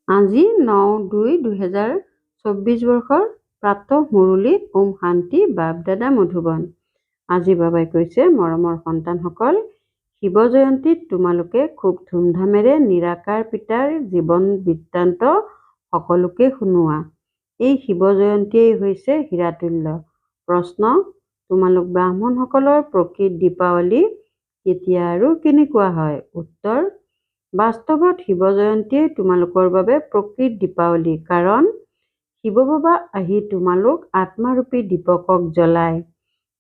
আজি 9/2/2024 বৰ্ষৰ প্ৰাতঃ মুৰলীত ওম শান্তি বাপ-দাদা মধুবন। আজি বাবাই কৈছে, মৰমৰ সন্তানসকল, শিৱ জয়ন্তীত তোমালোকে খুব ধুমধামেৰে নিৰাকাৰ পিতাৰ জীৱন বৃত্তান্ত সকলোকে শুনোৱা। এই শিৱ জয়ন্তীয়েই হৈছে হীৰাতুল্য। প্ৰশ্ন: তোমালোক ব্ৰাহ্মণসকলৰ প্ৰকৃত দীপাৱলী কেতিয়া আৰু কেনেকুৱা হয়? উত্তৰ: বাস্তৱত শিৱ জয়ন্তীয়েই তোমালোকৰ বাবে প্ৰকৃত দীপাৱলী। কাৰণ শিৱ বাবা আহি তোমালোক আত্মাৰূপী দীপকক জ্বলায়।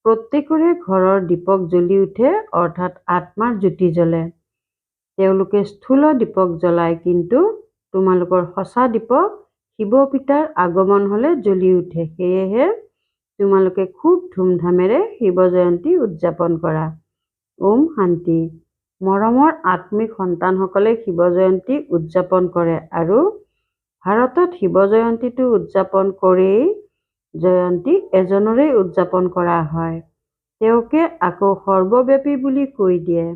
প্ৰত্যেকৰে ঘৰৰ দীপক জ্বলি উঠে, অৰ্থাৎ আত্মাৰ জ্যোতি জ্বলে। তেওঁলোকে স্থূল দীপক জ্বলায়, কিন্তু তোমালোকৰ সঁচা দীপক শিৱ পিতাৰ আগমন হলে জ্বলি উঠে। সেয়েহে তোমালোকে খুব ধুমধামেৰে শিৱ জয়ন্তী উদযাপন কৰা। ওম শান্তি। মৰমৰ আত্মিক সন্তানসকলে শিৱ জয়ন্তী উদযাপন কৰে আৰু ভাৰতত শিৱ জয়ন্তীটো উদযাপন কৰেই। জয়ন্তী এজনৰেই উদযাপন কৰা হয়, তেওঁকে আকৌ সৰ্বব্যাপী বুলি কৈ দিয়ে।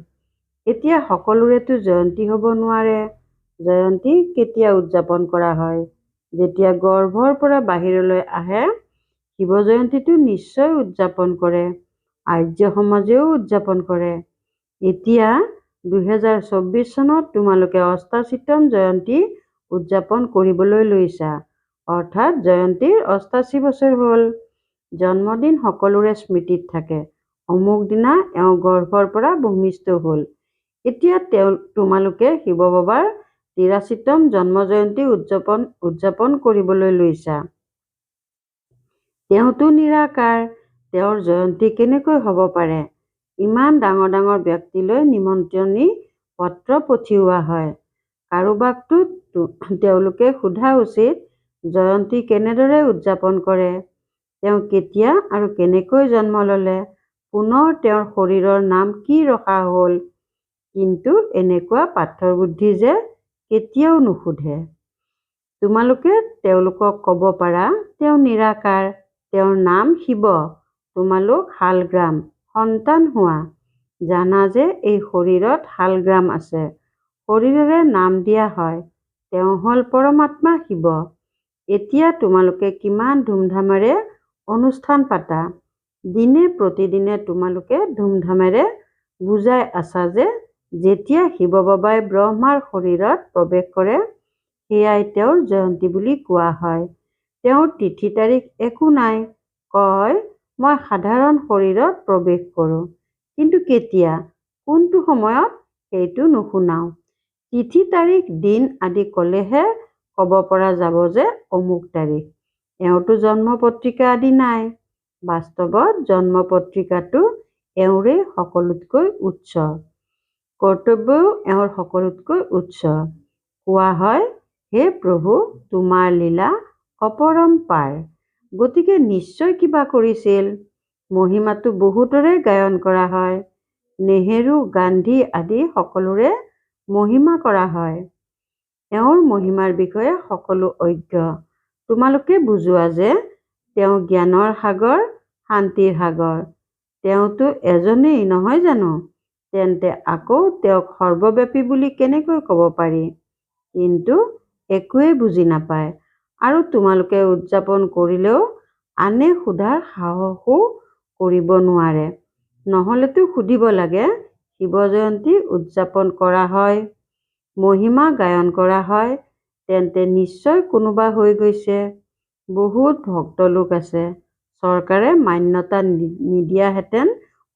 এতিয়া সকলোৰেতো জয়ন্তী হ'ব নোৱাৰে। জয়ন্তী কেতিয়া উদযাপন কৰা হয়? যেতিয়া গৰ্ভৰ পৰা বাহিৰলৈ আহে। শিৱ জয়ন্তীটো নিশ্চয় উদযাপন কৰে। আৰ্য সমাজেও উদযাপন কৰে। এতিয়া 2024 চনত তোমালোকে অষ্টাশীতম জয়ন্তী উদযাপন কৰিবলৈ লৈছা, অৰ্থাৎ জয়ন্তীৰ 88 বছৰ হ'ল। জন্মদিন সকলোৰে স্মৃতিত থাকে। অমুক দিনা এওঁ গৰ্ভৰ পৰা ভূমিষ্ঠ হ'ল। এতিয়া তোমালোকে শিৱ বাবাৰ 83তম জন্ম জয়ন্তী উদযাপন কৰিবলৈ লৈছা। তেওঁতো নিৰাকাৰ, তেওঁৰ জয়ন্তী কেনেকৈ হ'ব পাৰে? ইমান ডাঙৰ ডাঙৰ ব্যক্তিলৈ নিমন্ত্ৰণী পত্ৰ পঠিওৱা হয়। কাৰোবাকতো তেওঁলোকে সোধা উচিত, জয়ন্তী কেনেদৰে উদযাপন কৰে? তেওঁ কেতিয়া আৰু কেনেকৈ জন্ম ল'লে? পুনৰ তেওঁৰ শৰীৰৰ নাম কি ৰখা হ'ল? কিন্তু এনেকুৱা পাথৰ বুদ্ধি যে কেতিয়াও নুসুধে। তোমালোকে তেওঁলোকক ক'ব পাৰা, তেওঁ নিৰাকাৰ, তেওঁৰ নাম শিৱ। তোমালোক শালগ্ৰাম, সন্তান হোৱা। জানা যে এই শৰীৰত শালগ্ৰাম আছে। শৰীৰেৰে নাম দিয়া হয়। তেওঁ হ'ল পৰমাত্মা শিৱ। এতিয়া তোমালোকে কিমান ধুমধামেৰে অনুষ্ঠান পাতা। দিনে প্ৰতিদিনে তোমালোকে ধুমধামেৰে বুজাই আছা যে যেতিয়া শিৱ বাবাই ব্ৰহ্মাৰ শৰীৰত প্ৰৱেশ কৰে, সেয়াই তেওঁৰ জয়ন্তী বুলি কোৱা হয়। তেওঁৰ তিথি তাৰিখ একো নাই। কয়, মই সাধাৰণ শৰীৰত প্ৰৱেশ কৰোঁ। কিন্তু কেতিয়া, কোনটো সময়ত সেইটো নুশুনাও। তিথি তাৰিখ দিন আদি ক'লেহে ক'ব পৰা যাব যে অমুক তাৰিখ। এওঁতো জন্ম পত্ৰিকা আদি নাই। বাস্তৱত জন্ম পত্ৰিকাটো এওঁৰেই সকলোতকৈ উচ্চ। কৰ্তব্যও এওঁৰ সকলোতকৈ উচ্চ। কোৱা হয়, হে প্ৰভু, তোমাৰ লীলা অপৰম্পাৰ। গতিকে নিশ্চয় কিবা কৰিছিল। মহিমাটো বহুতৰে গায়ন কৰা হয়। নেহেৰু, গান্ধী আদি সকলোৰে মহিমা কৰা হয়। এওঁৰ মহিমাৰ বিষয়ে সকলো অজ্ঞ। তোমালোকে বুজোৱা যে তেওঁ জ্ঞানৰ সাগৰ, শান্তিৰ সাগৰ। তেওঁতো এজনেই নহয় জানো? তেন্তে আকৌ তেওঁক সৰ্বব্যাপী বুলি কেনেকৈ ক'ব পাৰি? কিন্তু একোৱেই বুজি নাপায়। আৰু তোমালোকে উদযাপন কৰিলেও আনে সোধাৰ সাহসো কৰিব নোৱাৰে। নহ'লেতো সুধিব লাগে, শিৱ জয়ন্তী উদযাপন কৰা হয়, মহিমা গায়ন কৰা হয়, তেন্তে নিশ্চয় কোনোবা হৈ গৈছে। বহুত ভক্ত লোক আছে। চৰকাৰে মান্যতা নিদিয়াহেঁতেন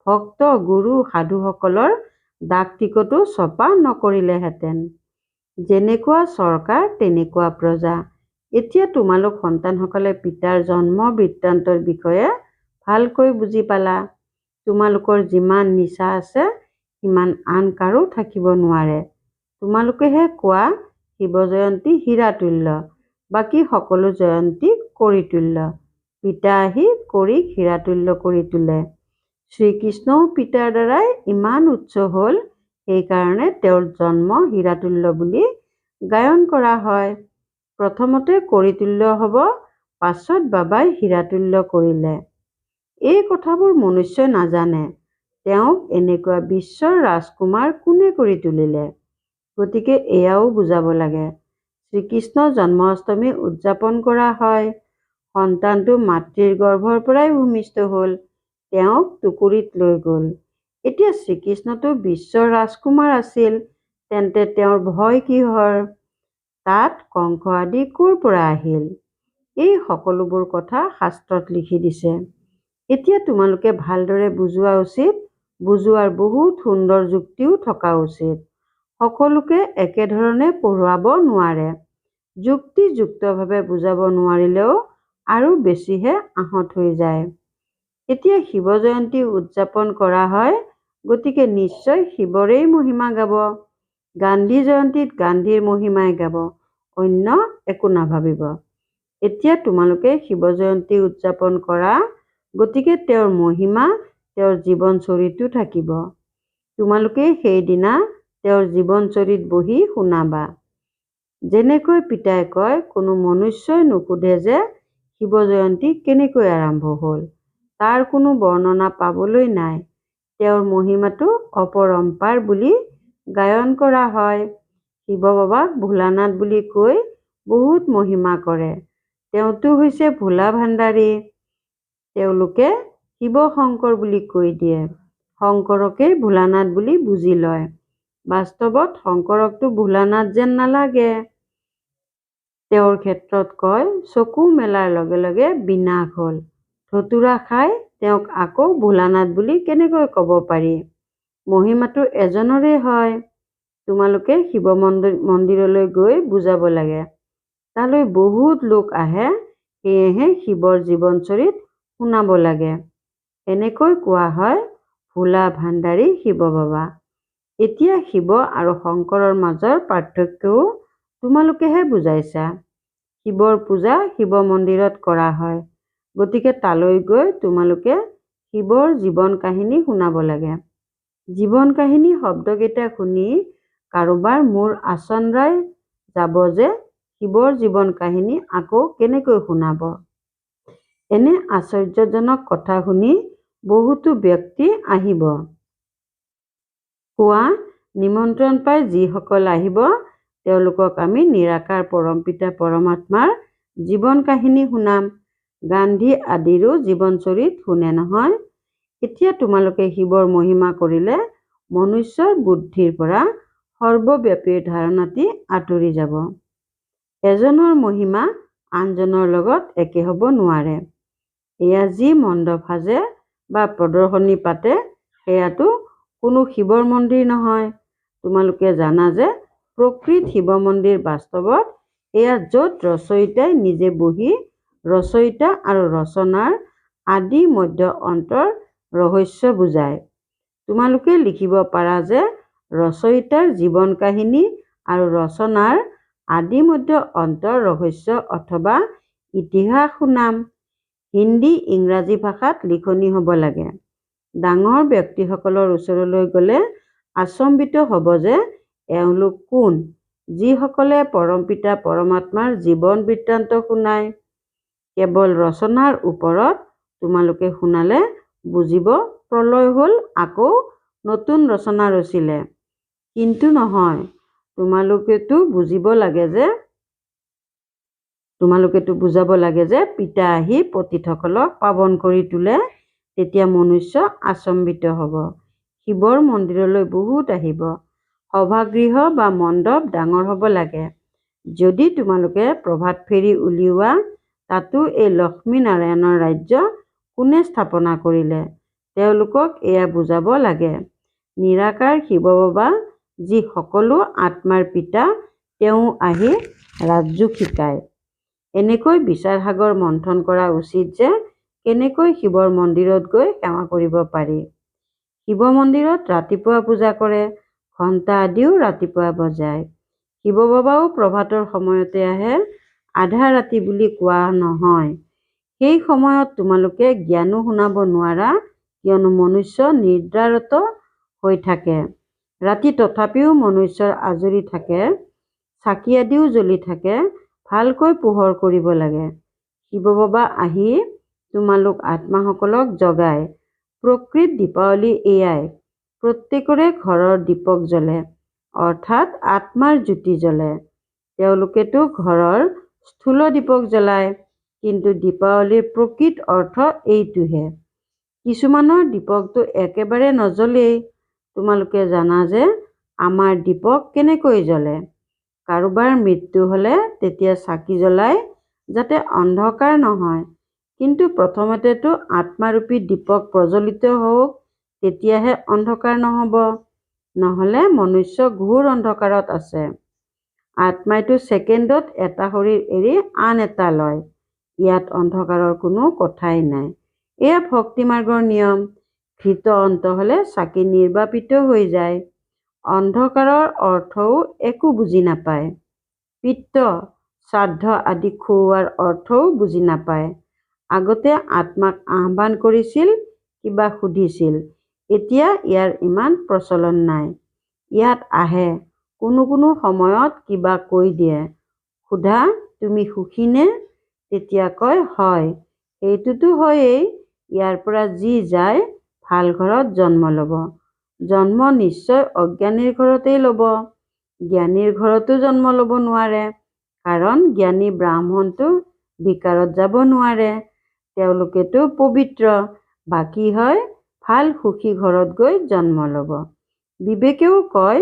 ভক্ত, গুৰু, সাধুসকলৰ ডাক টিকটো ছপা নকৰিলেহেঁতেন। যেনেকুৱা চৰকাৰ তেনেকুৱা প্ৰজা। এতিয়া তোমালোক সন্তানসকলে পিতাৰ জন্ম বৃত্তান্তৰ বিষয়ে ভালকৈ বুজি পালা। তোমালোকৰ যিমান নিচা আছে, সিমান আন কাৰো থাকিব নোৱাৰে। তোমালোকেহে কোৱা শিৱ জয়ন্তী হীৰাতুল্য, বাকী সকলো জয়ন্তী কৰিতুল্য। পিতা আহি কৰিক হীৰাতুল্য কৰি তোলে। শ্ৰীকৃষ্ণও পিতাৰ দ্বাৰাই ইমান উচ্চ হ'ল, সেইকাৰণে তেওঁৰ জন্ম হীৰাতুল্য বুলি গায়ন কৰা হয়। প্ৰথমতে কৰিতুল্য হ'ব, পাছত বাবাই হীৰাতুল্য কৰিলে। এই কথাবোৰ মনুষ্যই নাজানে। তেওঁক এনেকুৱা বিশ্বৰ ৰাজকুমাৰ কোনে কৰি তুলিলে? গতিকে এয়াও বুজাব লাগে। শ্ৰীকৃষ্ণ জন্মাষ্টমী উদযাপন কৰা হয়। সন্তানটো মাতৃৰ গৰ্ভৰ পৰাই ভূমিষ্ঠ হ'ল, তেওঁক টুকুৰিত লৈ গ'ল। এতিয়া শ্ৰীকৃষ্ণটো বিশ্বৰ ৰাজকুমাৰ আছিল, তেন্তে তেওঁৰ ভয় কিহৰ? তাত কংস আদি ক'ৰ পৰা আহিল? এই সকলোবোৰ কথা শাস্ত্ৰত লিখি দিছে। এতিয়া তোমালোকে ভালদৰে বুজোৱা উচিত, বুজোৱাৰ বহুত সুন্দৰ যুক্তিও থকা উচিত। সকলোকে একেধৰণে পঢ়ুৱাব নোৱাৰে। যুক্তিযুক্তভাৱে বুজাব নোৱাৰিলেও আৰু বেছিহে আহঁত হৈ যায়। এতিয়া শিৱ জয়ন্তী উদযাপন কৰা হয়, গতিকে নিশ্চয় শিৱৰেই মহিমা গাব। গান্ধী জয়ন্তীত গান্ধীৰ মহিমাই গাব, অন্য একো নাভাবিব। এতিয়া তোমালোকে শিৱ জয়ন্তী উদযাপন কৰা, গতিকে তেওঁৰ মহিমা, তেওঁৰ জীৱনচৰিতো থাকিব। তোমালোকে সেইদিনা তেওঁৰ জীৱনচৰিত বহি শুনাবা। যেনেকৈ পিতাই কয়, কোনো মনুষ্যই নুসুধে যে শিৱ জয়ন্তী কেনেকৈ আৰম্ভ হ'ল। তাৰ কোনো বৰ্ণনা পাবলৈ নাই। তেওঁৰ মহিমাটো অপৰম্পাৰ বুলি গায়ন কৰা হয়। শিৱ বাবাক ভোলানাথ বুলি কৈ বহুত মহিমা কৰে। তেওঁতো হৈছে ভোলা ভাণ্ডাৰী। তেওঁলোকে শিৱ শংকৰ বুলি কৈ দিয়ে। শংকৰকেই ভোলানাথ বুলি বুজি লয়। বাস্তৱত শংকৰকতো ভোলানাথ যেন নালাগে। তেওঁৰ ক্ষেত্ৰত কয়, চকু মেলাৰ লগে লগে বিনাশ হ'ল। ধতুৰা খাই তেওঁক আকৌ ভোলানাথ বুলি কেনেকৈ ক'ব পাৰি? মহিমাটো এজনৰে হয়। তোমালোকে শিৱ মন্দিৰলৈ গৈ বুজাব লাগে। তালৈ বহুত লোক আহে, সেয়েহে শিৱৰ জীৱনচৰিত শুনাব লাগে। এনেকৈ কোৱা হয়, ভোলা ভাণ্ডাৰী শিৱ বাবা। এতিয়া শিৱ আৰু শংকৰৰ মাজৰ পাৰ্থক্যও তোমালোকেহে বুজাইছা। শিৱৰ পূজা শিৱ মন্দিৰত কৰা হয়, গতিকে তালৈ গৈ তোমালোকে শিৱৰ জীৱন কাহিনী শুনাব লাগে। জীৱন কাহিনী শব্দকেইটা শুনি কাৰোবাৰ মূৰ আচন্দ্ৰাই যাব যে শিৱৰ জীৱন কাহিনী আকৌ কেনেকৈ শুনাব। এনে আশ্চৰ্যজনক কথা শুনি বহুতো ব্যক্তি আহিব। কোৱা, নিমন্ত্ৰণ পাই যিসকল আহিব, তেওঁলোকক আমি নিৰাকাৰ পৰমপিতা পৰমাত্মাৰ জীৱন কাহিনী শুনাম। গান্ধী আদিৰো জীৱনচৰিত শুনে নহয়। এতিয়া তোমালোকে শিৱৰ মহিমা কৰিলে মনুষ্যৰ বুদ্ধিৰ পৰা সৰ্বব্যাপীৰ ধাৰণাটি আঁতৰি যাব। এজনৰ মহিমা আনজনৰ লগত একে হ'ব নোৱাৰে। এয়া যি মণ্ডপ সাজে বা প্ৰদৰ্শনী পাতে, সেয়াতো কোনো শিৱৰ মন্দিৰ নহয়। তোমালোকে জানা যে প্ৰকৃত শিৱ মন্দিৰ বাস্তৱত এয়া য'ত ৰচয়িতাই নিজে বহি ৰচয়িতা আৰু ৰচনাৰ আদি মধ্য অন্তৰ ৰহস্য বুজায়। তোমালোকে লিখিব পাৰা যে ৰচয়িতাৰ জীৱন কাহিনী আৰু ৰচনাৰ আদি মধ্য অন্তৰ ৰহস্য অথবা ইতিহাস শুনাম। হিন্দী, ইংৰাজী ভাষাত লিখনি হ'ব লাগে। ডাঙৰ ব্যক্তিসকলৰ ওচৰলৈ গ'লে আচম্বিত হ'ব যে এওঁলোক কোন, যিসকলে পৰমপিতা পৰমাত্মাৰ জীৱন বৃত্তান্ত শুনায়। কেৱল ৰচনাৰ ওপৰত তোমালোকে শুনালে বুজিব প্ৰলয় হ'ল, আকৌ নতুন ৰচনা ৰচিলে। কিন্তু নহয়, তোমালোকেতো বুজাব লাগে যে পিতা আহি পতিতসকলক পাৱন কৰি তোলে, তেতিয়া মনুষ্য আচম্বিত হ'ব। শিৱৰ মন্দিৰলৈ বহুত আহিব। সভাগৃহ বা মণ্ডপ ডাঙৰ হ'ব লাগে। যদি তোমালোকে প্ৰভাত ফেৰী উলিওৱা, তাতো এই লক্ষ্মীনাৰায়ণৰ ৰাজ্য কোনে স্থাপনা কৰিলে, তেওঁলোকক এয়া বুজাব লাগে। নিৰাকাৰ শিৱ বাবা, যি সকলো আত্মাৰ পিতা, তেওঁ আহি ৰাজযোগ শিকায়। এনেকৈ বিচাৰ সাগৰ মন্থন কৰা উচিত যে কেনেকৈ শিৱৰ মন্দিৰত গৈ সেৱা কৰিব পাৰি। শিৱ মন্দিৰত ৰাতিপুৱা পূজা কৰে, ঘণ্টা আদিও ৰাতিপুৱা বজায়। শিৱ বাবাও প্ৰভাতৰ সময়তে আহে, আধা ৰাতি বুলি কোৱা নহয়। সেই সময়ত তোমালোকে জ্ঞানো শুনাব নোৱাৰা, কিয়নো মনুষ্য নিদ্ৰাৰত হৈ থাকে। ৰাতি তথাপিও মনুষ্যৰ আজৰি থাকে, চাকি আদিও জ্বলি থাকে, ভালকৈ পোহৰ কৰিব লাগে। শিৱ বাবা আহি তোমালোক আত্মাসকলক জগায়। প্ৰকৃত দীপাৱলী এয়াই, প্ৰত্যেকৰে ঘৰৰ দীপক জ্বলে, অৰ্থাৎ আত্মাৰ জ্যোতি জ্বলে। তেওঁলোকেতো ঘৰৰ স্থূল দীপক জ্বলায়, কিন্তু দীপাৱলীৰ প্ৰকৃত অৰ্থ এইটোহে। কিছুমানৰ দীপকটো একেবাৰে নজ্বলেই। তোমালোকে জানা যে আমাৰ দীপক কেনেকৈ জ্বলে। কাৰোবাৰ মৃত্যু হ'লে তেতিয়া চাকি জ্বলায় যাতে অন্ধকাৰ নহয়, কিন্তু প্ৰথমতেতো আত্মাৰূপী দীপক প্ৰজ্বলিত হওক, তেতিয়াহে অন্ধকাৰ নহ'ব। নহ'লে মনুষ্য ঘোৰ অন্ধকাৰত আছে। আত্মাইতো ছেকেণ্ডত এটা শৰীৰ এৰি আন এটা লয়। ইয়াত অন্ধকাৰৰ কোনো কথাই নাই। এয়া ভক্তি মাৰ্গৰ নিয়ম। ঘৃত অন্ত হ'লে চাকি নিৰ্বাপিত হৈ যায়। অন্ধকাৰৰ অৰ্থও একো বুজি নাপায়। পিত্ত, শ্ৰাদ্ধ আদি খুওৱাৰ অৰ্থও বুজি নাপায়। আগতে আত্মাক আহ্বান কৰিছিল, কিবা সুধিছিল। এতিয়া ইয়াৰ ইমান প্ৰচলন নাই। ইয়াত আহে, কোনো কোনো সময়ত কিবা কৈ দিয়ে। সোধা, তুমি সুখীনে? তেতিয়া কয়, হয়। সেইটোতো হয়েই। ইয়াৰ পৰা যি যায় ভাল ঘৰত জন্ম ল'ব। জন্ম নিশ্চয় অজ্ঞানীৰ ঘৰতেই ল'ব। জ্ঞানীৰ ঘৰতো জন্ম ল'ব নোৱাৰে, কাৰণ জ্ঞানী ব্ৰাহ্মণটো বিকাৰত যাব নোৱাৰে। তেওঁলোকেতো পবিত্ৰ। বাকী হয় ভাল সুখী ঘৰত গৈ জন্ম ল'ব। বিবেকেও কয়,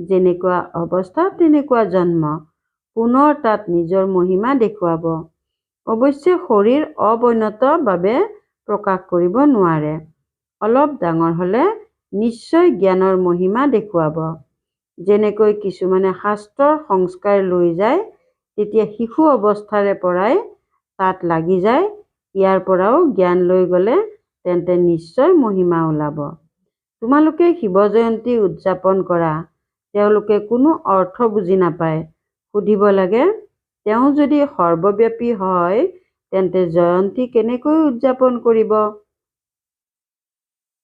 যেনেকুৱা অৱস্থা তেনেকুৱা জন্ম। পুনৰ তাত নিজৰ মহিমা দেখুৱাব। অৱশ্যে শৰীৰ অৱনত বাবে প্ৰকাশ কৰিব নোৱাৰে। অলপ ডাঙৰ হ'লে নিশ্চয় জ্ঞানৰ মহিমা দেখুৱাব। যেনেকৈ কিছুমানে শাস্ত্ৰৰ সংস্কাৰ লৈ যায়, তেতিয়া শিশু অৱস্থাৰে পৰাই তাত লাগি যায়। ইয়াৰ পৰাও জ্ঞান লৈ গ'লে তেন্তে নিশ্চয় মহিমা ওলাব। তোমালোকে শিৱ জয়ন্তী উদযাপন কৰা। তেওঁলোকে কোনো অৰ্থ বুজি নাপায়। সুধিব লাগে, তেওঁ যদি সৰ্বব্যাপী হয় তেন্তে জয়ন্তী কেনেকৈ উদযাপন কৰিব?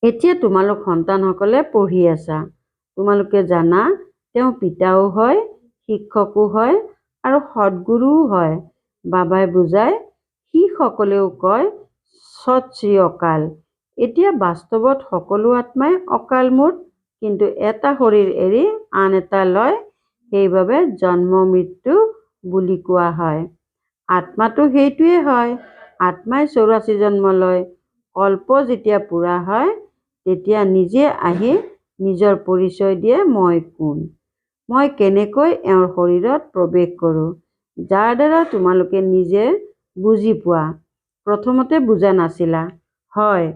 এতিয়া তোমালোক সন্তানসকলে পঢ়ি আছা। তোমালোকে জানা তেওঁ পিতাও হয়, শিক্ষকো হয় আৰু সদ্গুৰুও হয়। বাবাই বুজায়, সি সকলেও কয় সৎ শ্ৰী অকাল। এতিয়া বাস্তৱত সকলো আত্মাই অকালমূৰ্ত, কিন্তু এটা শৰীৰ এৰি আন এটা লয়। সেইবাবে জন্ম মৃত্যু বুলি কোৱা হয়। আত্মাটো সেইটোৱে হয়। আত্মাই 84 জন্ম লয়। কল্প যেতিয়া পূৰা হয়, তেতিয়া নিজে আহি নিজৰ পৰিচয় দিয়ে, মই কোন, মই কেনেকৈ এওঁৰ শৰীৰত প্ৰৱেশ কৰোঁ, যাৰ দ্বাৰা তোমালোকে নিজে বুজি পোৱা। প্ৰথমতে বুজা নাছিলা। হয়,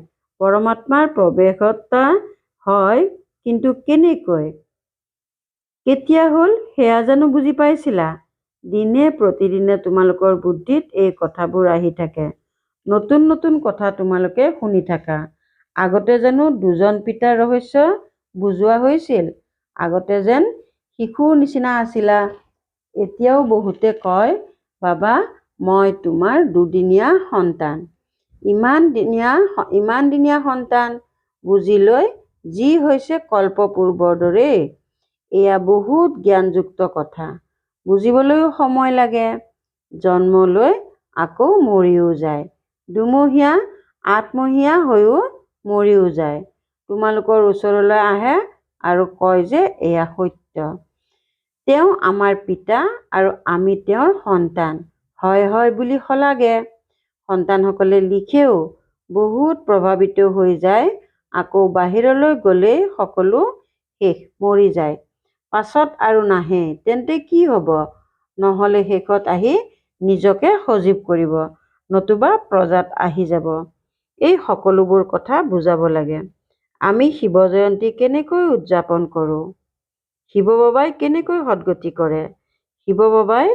পৰমাত্মাৰ প্ৰৱেশতা হয়, কিন্তু কেনেকৈ, কেতিয়া হ'ল সেয়া জানো বুজি পাইছিলা? দিনে প্ৰতিদিনে তোমালোকৰ বুদ্ধিত এই কথাবোৰ আহি থাকে। নতুন নতুন কথা তোমালোকে শুনি থাকা। আগতে জানো দুজন পিতাৰ ৰহস্য বুজোৱা হৈছিল? আগতে যেন শিশুৰ নিচিনা আছিলা। এতিয়াও বহুতে কয়, বাবা মই তোমাৰ দুদিনীয়া সন্তান। ইমান দিনীয়া সন্তান বুজি লৈ যি হৈছে কল্পপূৰ্বৰ দৰেই। এয়া বহুত জ্ঞানযুক্ত কথা। বুজিবলৈও সময় লাগে। জন্ম লৈ আকৌ মৰিও যায়। দুমহীয়া 8 মহীয়া হৈও মৰিও যায়। তোমালোকৰ ওচৰলৈ আহে আৰু কয় যে এয়া সত্য। তেওঁ আমাৰ পিতা আৰু আমি তেওঁৰ সন্তান। হয় হয় বুলি শলাগে। সন্তানসকলে লিখেও, বহুত প্ৰভাৱিত হৈ যায়। আকৌ বাহিৰলৈ গ'লেই সকলো শেষ, মৰি যায়। পাছত আৰু নাহে। তেন্তে কি হ'ব? নহ'লে শেষত আহি নিজকে সজীৱ কৰিব, নতুবা প্ৰজাত আহি যাব। এই সকলোবোৰ কথা বুজাব লাগে। আমি শিৱ জয়ন্তী কেনেকৈ উদযাপন কৰোঁ? শিৱ বাবাই কেনেকৈ সদ্গতি কৰে? শিৱ বাবাই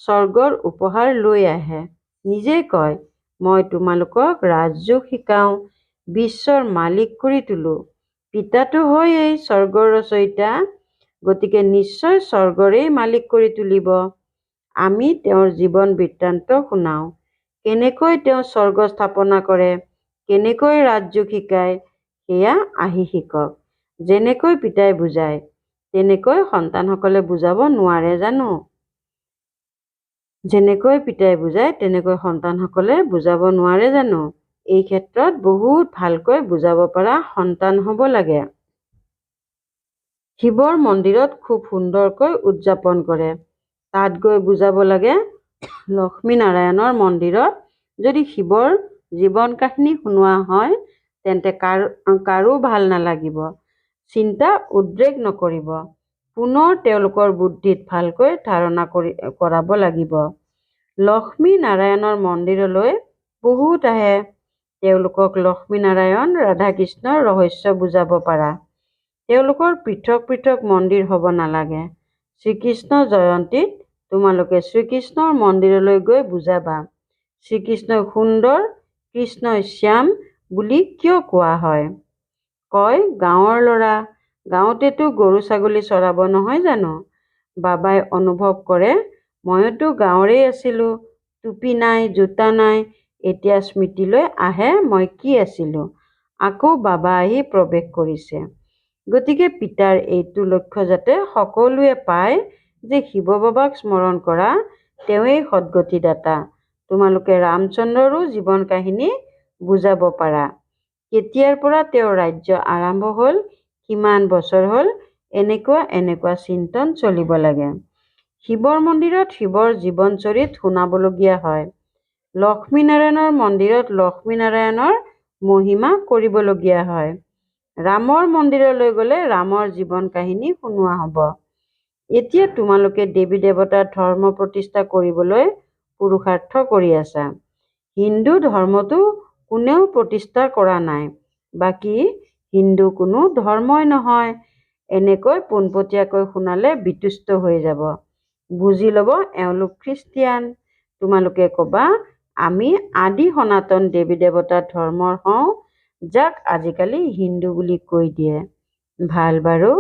স্বৰ্গৰ উপহাৰ লৈ আহে। নিজে কয়, মই তোমালোকক ৰাজযোগ শিকাওঁ, বিশ্বৰ মালিক কৰি তোলো। পিতাটো হয়েই স্বৰ্গৰ ৰচয়িতা, গতিকে নিশ্চয় স্বৰ্গৰেই মালিক কৰি তুলিব। আমি তেওঁৰ জীৱন বৃত্তান্ত শুনাওঁ। কেনেকৈ তেওঁ স্বৰ্গ স্থাপনা কৰে, কেনেকৈ ৰাজযোগ শিকায়, সেয়া আহি শিকক। যেনেকৈ পিতাই বুজায়, তেনেকৈ সন্তানসকলে বুজাব নোৱাৰে জানো? যেনেকৈ পিতাই বুজায় তেনেকৈ সন্তানসকলে বুজাব নোৱাৰে জানো? এই ক্ষেত্ৰত বহুত ভালকৈ বুজাব পৰা সন্তান হ'ব লাগে। শিৱৰ মন্দিৰত খুব সুন্দৰকৈ উদযাপন কৰে। তাত গৈ বুজাব লাগে, লক্ষ্মীনাৰায়ণৰ মন্দিৰত যদি শিৱৰ জীৱন কাহিনী শুনোৱা হয় তেন্তে কাৰো ভাল নালাগিব। চিন্তা উদ্ৰেক নকৰিব। পুনৰ তেওঁলোকৰ বুদ্ধিত ভালকৈ ধাৰণা কৰাব লাগিব। লক্ষ্মীনাৰায়ণৰ মন্দিৰলৈ বহুত আহে। তেওঁলোকক লক্ষ্মীনাৰায়ণ ৰাধাকৃষ্ণৰ ৰহস্য বুজাব পাৰা। তেওঁলোকৰ পৃথক পৃথক মন্দিৰ হ'ব নালাগে। শ্ৰীকৃষ্ণ জয়ন্তীত তোমালোকে শ্ৰীকৃষ্ণৰ মন্দিৰলৈ গৈ বুজাবা, শ্ৰীকৃষ্ণই সুন্দৰ, কৃষ্ণই শ্যাম বুলি কিয় কোৱা হয়। কয়, গাঁৱৰ ল'ৰা, গাঁৱতেতো গৰু ছাগলী চৰাব নহয় জানো। বাবাই অনুভৱ কৰে, ময়োতো গাঁৱৰেই আছিলোঁ, টুপি নাই, জোতা নাই, এতিয়া স্মৃতিলৈ আহে মই কি আছিলোঁ। আকৌ বাবা আহি প্ৰৱেশ কৰিছে। গতিকে পিতাৰ এইটো লক্ষ্য যাতে সকলোৱে পায় যে শিৱ বাবাক স্মৰণ কৰা, তেওঁৱেই সদ্গতিদাতা। তোমালোকে ৰামচন্দ্ৰৰো জীৱন কাহিনী বুজাব পাৰা। কেতিয়াৰ পৰা তেওঁৰ ৰাজ্য আৰম্ভ হ'ল, কিমান বছৰ হ'ল, এনেকুৱা চিন্তন চলিব লাগে। শিৱৰ মন্দিৰত শিৱৰ জীৱনচৰিত শুনাবলগীয়া হয়। লক্ষ্মীনাৰায়ণৰ মন্দিৰত লক্ষ্মীনাৰায়ণৰ মহিমা কৰিবলগীয়া হয়। ৰামৰ মন্দিৰলৈ গ'লে ৰামৰ জীৱন কাহিনী শুনোৱা হ'ব। এতিয়া তোমালোকে দেৱী দেৱতাৰ ধৰ্ম প্ৰতিষ্ঠা কৰিবলৈ পুৰুষাৰ্থ কৰি আছা। হিন্দু ধৰ্মটো কোনেও প্ৰতিষ্ঠা কৰা নাই। বাকী হিন্দু কোনো ধৰ্মই নহয়। এনেকৈ পোনপটীয়াকৈ শুনালে বিতুষ্ট হৈ যাব। বুজি ল'ব এওঁলোক খ্ৰীষ্টিয়ান। তোমালোকে ক'বা, আমি আদি সনাতন দেৱী দেৱতাৰ ধৰ্মৰ হওঁ, যাক আজিকালি হিন্দু বুলি কৈ দিয়ে। ভাল বাৰু।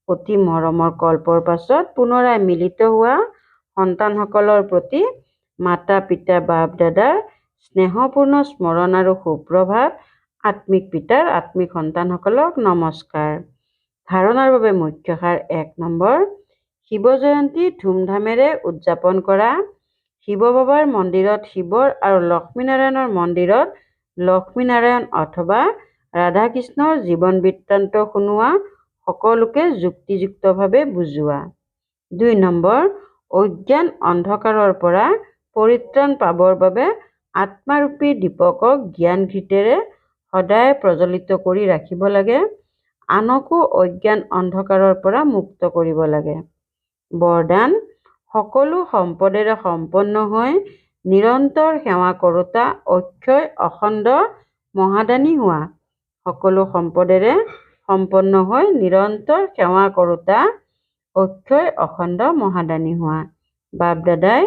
অতি মৰমৰ কল্পৰ পাছত পুনৰাই মিলিত হোৱা সন্তানসকলৰ প্ৰতি মাতা পিতা বাপ দাদাৰ স্নেহপূৰ্ণ স্মৰণ আৰু সুপ্ৰভাত। আত্মিক পিতাৰ আত্মিক সন্তানসকলক নমস্কাৰ। ধাৰণাৰ বাবে মুখ্য সাৰ 1 নম্বৰ, শিৱ জয়ন্তী ধুমধামেৰে উদযাপন কৰা। শিৱ বাবাৰ মন্দিৰত শিৱৰ আৰু লক্ষ্মীনাৰায়ণৰ মন্দিৰত লক্ষ্মীনাৰায়ণ অথবা ৰাধাকৃষ্ণৰ জীৱন বৃত্তান্ত শুনোৱা, সকলোকে যুক্তিযুক্তভাৱে বুজোৱা। 2 নম্বৰ, অজ্ঞান অন্ধকাৰৰ পৰা পৰিত্ৰাণ পাবৰ বাবে আত্মাৰূপী দীপকক জ্ঞান ঘৃতেৰে সদায় প্ৰজ্বলিত কৰি ৰাখিব লাগে। আনকো অজ্ঞান অন্ধকাৰৰ পৰা মুক্ত কৰিব লাগে। বৰদান, সকলো সম্পদেৰে সম্পন্ন হৈ নিৰন্তৰ সেৱা কৰোঁতা অক্ষয় অখণ্ড মহাদানী হোৱা। সকলো সম্পদেৰে সম্পন্ন হৈ নিৰন্তৰ সেৱা কৰোঁতা অক্ষয় অখণ্ড মহাদানী হোৱা। বাপ দাদাই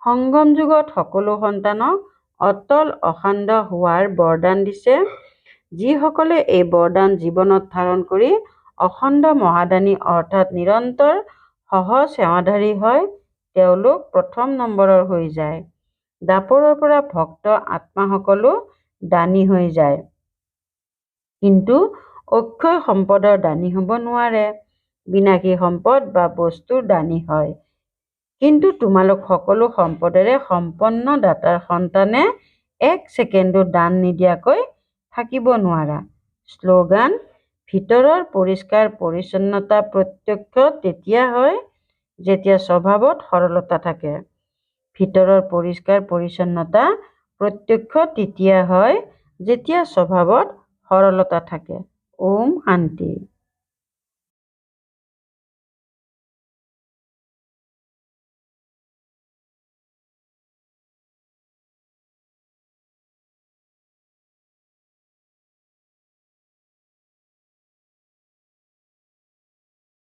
সংগম যুগত সকলো সন্তানক অটল অখণ্ড হোৱাৰ বৰদান দিছে। যিসকলে এই বৰদান জীৱনত ধাৰণ কৰি অখণ্ড মহাদানী অৰ্থাৎ নিৰন্তৰ সহজ সেৱাধাৰী হয়, তেওঁলোক 1ম নম্বৰৰ হৈ যায়। দাপৰৰ পৰা ভক্ত আত্মাসকলো দানী হৈ যায়, কিন্তু অক্ষয় সম্পদৰ দানী হ'ব নোৱাৰে। বিনাশী সম্পদ বা বস্তুৰ দানী হয়। কিন্তু তোমালোক সকলো সম্পদেৰে সম্পন্ন দাতাৰ সন্তানে 1 ছেকেণ্ডো দান নিদিয়াকৈ থাকিব নোৱাৰা। শ্লোগান, ভিতৰৰ পৰিষ্কাৰ পৰিচ্ছন্নতা প্ৰত্যক্ষ তেতিয়া হয় যেতিয়া স্বভাৱত সৰলতা থাকে। ভিতৰৰ পৰিষ্কাৰ পৰিচ্ছন্নতা প্ৰত্যক্ষ তেতিয়া হয় যেতিয়া স্বভাৱত সৰলতা থাকে। ওম শান্তি।